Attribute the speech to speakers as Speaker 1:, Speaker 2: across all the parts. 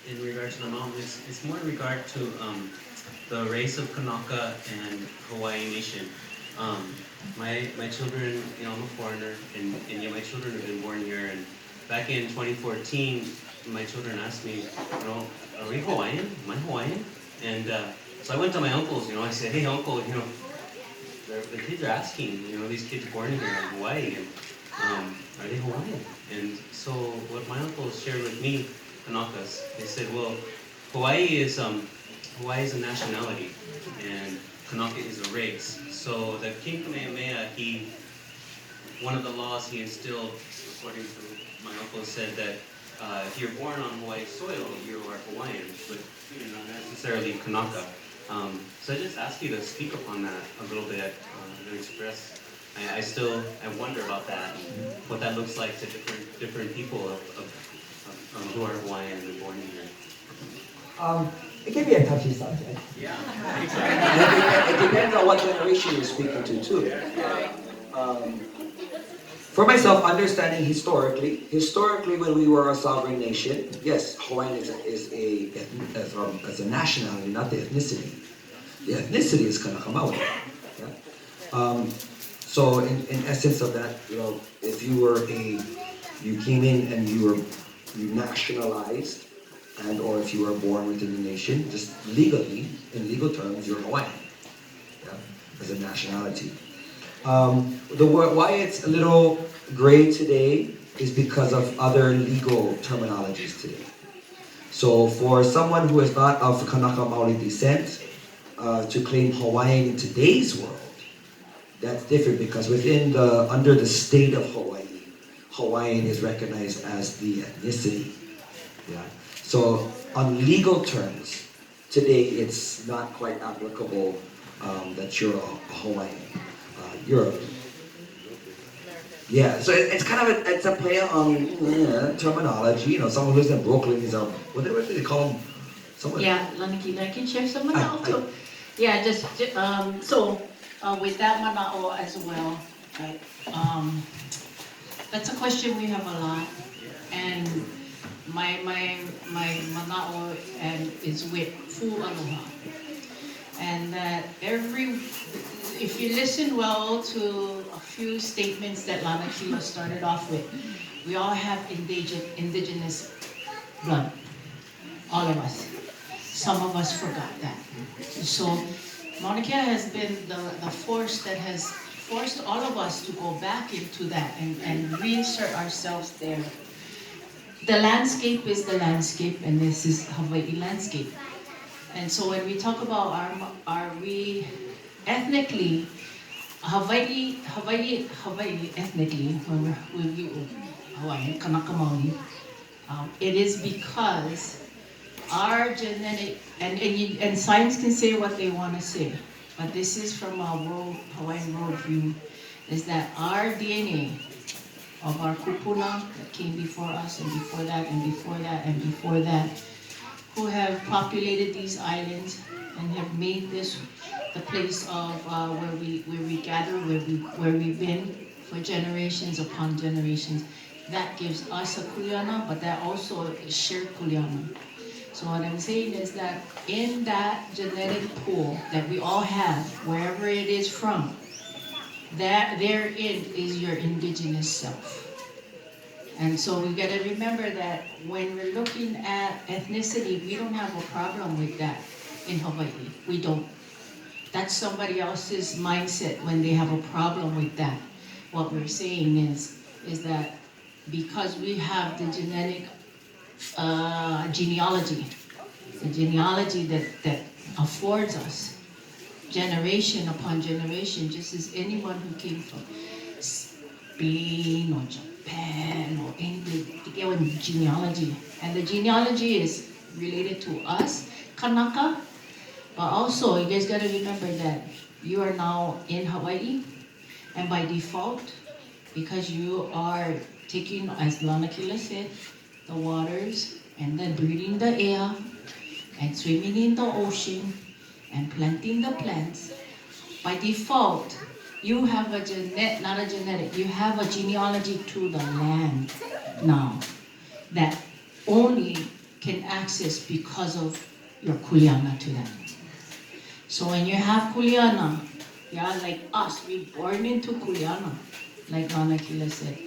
Speaker 1: in regards to the mountain, it's more in regard to the race of Kanaka and Hawaii Nation. My children, I'm a foreigner, and yet my children have been born here. And back in 2014, my children asked me, are we Hawaiian? Am I Hawaiian? And so I went to my uncles, I said, hey uncle, the kids are asking, these kids born here in Hawaii, and are they Hawaiian? And so what my uncles shared with me, Kanakas, they said, well, Hawaii is a nationality, and Kanaka is a race. So the King Kamehameha, one of the laws he instilled, according to my uncle, said that if you're born on Hawaii soil, you are Hawaiian, but you're not necessarily Kanaka. So I just ask you to speak upon that a little bit, and express. I wonder about that, and what that looks like to different people who are Hawaiian and born here.
Speaker 2: It can be a touchy subject.
Speaker 1: Yeah.
Speaker 2: It depends on what generation you're speaking to too. For myself, understanding historically when we were a sovereign nation, yes, Hawaiian is a nationality, not the ethnicity. The ethnicity is Kanaka Maoli. Yeah? So in essence of that, if you came in and you nationalized, and or if you were born within the nation, just legally, in legal terms, you're Hawaiian, as a nationality. Why it's a little gray today is because of other legal terminologies today. So for someone who is not of Kanaka Maoli descent, to claim Hawaiian in today's world, that's different because under the state of Hawaii, Hawaiian is recognized as the ethnicity. Yeah. So on legal terms, today it's not quite applicable that you're a Hawaiian. Yeah, so it's kind of it's a play on terminology. Someone who lives in Brooklyn is what do they call them?
Speaker 3: Yeah, Lanakila, I can share some manao too. Yeah, so with that manao as well, right? That's a question we have a lot, and my manao is with fu aloha, and that if you listen well to a few statements that Lanakila started off with, we all have indigenous blood, all of us. Some of us forgot that. So Mauna Kea has been the force that has forced all of us to go back into that and reinsert ourselves there. The landscape is the landscape, and this is Hawaii landscape. And so when we talk about we ethnically, Hawaii ethnically, when we Hawaiian, Kanaka Maoli, it is because our genetic, and science can say what they want to say, but this is from our Hawaiian worldview, is that our DNA of our kupuna that came before us, and before that, and before that, and before that, who have populated these islands and have made this the place of where we gather, where we've been for generations upon generations. That gives us a Kuleana, but that also is shared Kuleana. So what I'm saying is that in that genetic pool that we all have, wherever it is from, that therein is your indigenous self. And so we got to remember that when we're looking at ethnicity, we don't have a problem with that in Hawaii. We don't. That's somebody else's mindset when they have a problem with that. What we're saying is that because we have the genetic genealogy, the genealogy that affords us generation upon generation, just as anyone who came from Spain or Japan or England, to get with genealogy. And the genealogy is related to us, Kanaka, but also you guys gotta remember that you are now in Hawaii, and by default, because you are taking, as Lanakila said, the waters, and then breathing the air, and swimming in the ocean, and planting the plants, by default, you have you have a genealogy to the land now that only can access because of your Kuleana to them. So when you have Kuleana, yeah, like us, we born into Kuleana, like Lanakila said.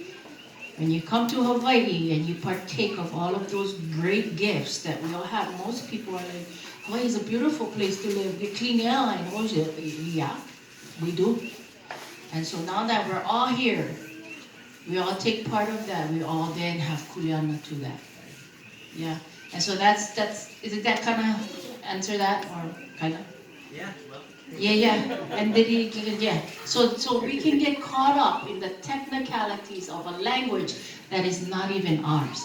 Speaker 3: When you come to Hawaii and you partake of all of those great gifts that we all have, most people are like, Hawaii is a beautiful place to live. The clean air and ocean. Yeah, we do. And so now that we're all here, we all take part of that. We all then have Kuleana to that. Yeah. And so that's is that kind of answer that or kind of?
Speaker 1: Yeah, well.
Speaker 3: Yeah. And did he? Yeah. So we can get caught up in the technicalities of a language that is not even ours.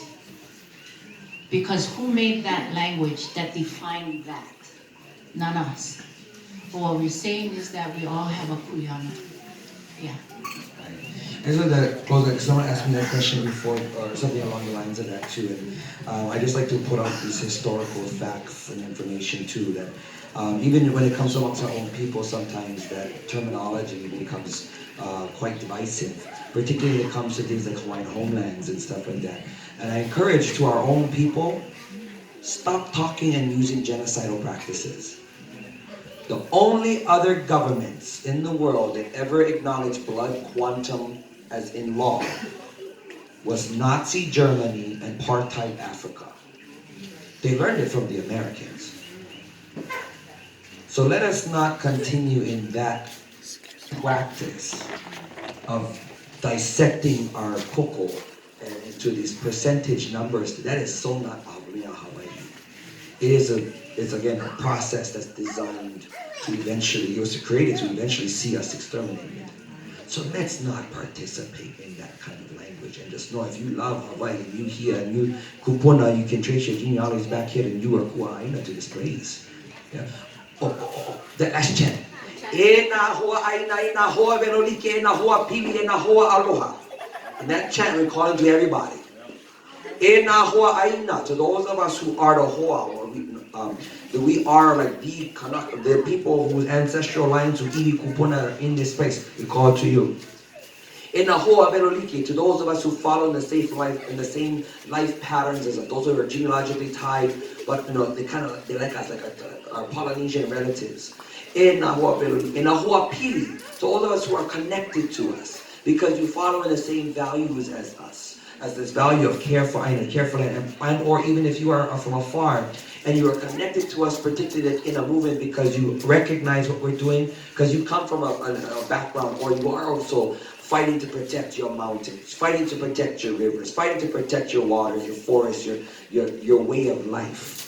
Speaker 3: Because who made that language that defined that? Not us. But what we're saying is that we all have a Kuleana. Yeah.
Speaker 2: I just want to close that. Someone asked me that question before, or something along the lines of that too. And I just like to put out these historical facts and information too. That even when it comes amongst our own people, sometimes that terminology becomes quite divisive, particularly when it comes to things like Hawaiian homelands and stuff like that. And I encourage to our own people, stop talking and using genocidal practices. The only other governments in the world that ever acknowledged blood quantum as in law was Nazi Germany and apartheid Africa. They learned it from the Americans. So let us not continue in that practice of dissecting our koko into these percentage numbers. That is so not Hawaii. It's again a process that's designed to eventually, it was created to eventually see us exterminated. So let's not participate in that kind of language and just know if you love Hawaii and you here and you kupuna, you can trace your genealogies back here and you are kuaina to this place. Yeah. The last chant. E na hoa aina, e na hoa venolike, e na hoa pili, e na hoa aloha. In that chant we're calling to everybody. E na hoa aina, to those of us who are the hoa, or we are like the people whose ancestral lines who iwi kupuna are in this place. We call to you. In the hoa veroliki, to those of us who follow in the same life patterns as us, those who are genealogically tied, but they like us, like our Polynesian relatives. In the hoa veroliki, in the hoa pili, to all of us who are connected to us, because you follow in the same values as us, as this value of care for Aina, care for land, and or even if you are from afar, and you are connected to us, particularly in a movement because you recognize what we're doing, because you come from a background, or you are also fighting to protect your mountains, fighting to protect your rivers, fighting to protect your waters, your forests, your way of life.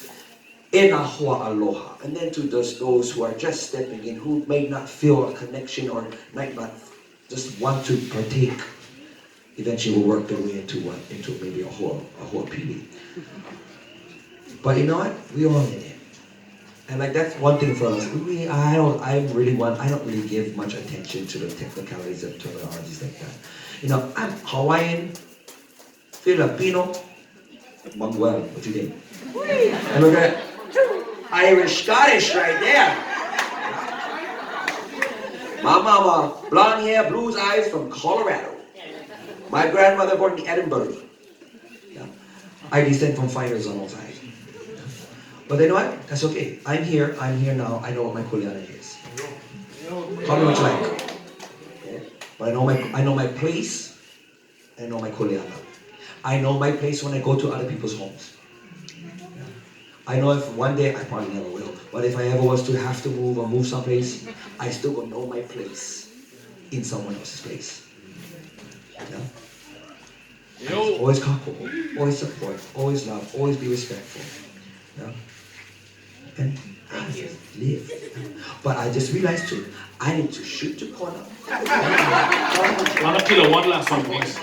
Speaker 2: In a hoa aloha. And then to those who are just stepping in, who may not feel a connection or might not just want to partake, eventually will work their way into maybe a hoa pili. But you know what? We all in it. And like that's one thing for us. I don't really give much attention to the technicalities of terminologies like that. I'm Hawaiian, Filipino, Manuel, what you think? And look at Irish, Scottish right there. My mama, blonde hair, blue eyes from Colorado. My grandmother born in Edinburgh. Yeah. I descend from fighters on all sides. But you know what? That's okay. I'm here now. I know what my Kuleana is. Call me what you like. Okay? But I know my place. I know my Kuleana. I know my place when I go to other people's homes. I know if one day, I probably never will, but if I ever was to have to move or move someplace, I still gonna know my place in someone else's place. Yeah? Always kako, always support, always love, always be respectful. Yeah? And I just live. But I just realized too, I need to shoot the corner.
Speaker 4: Lanakila, one last one, please.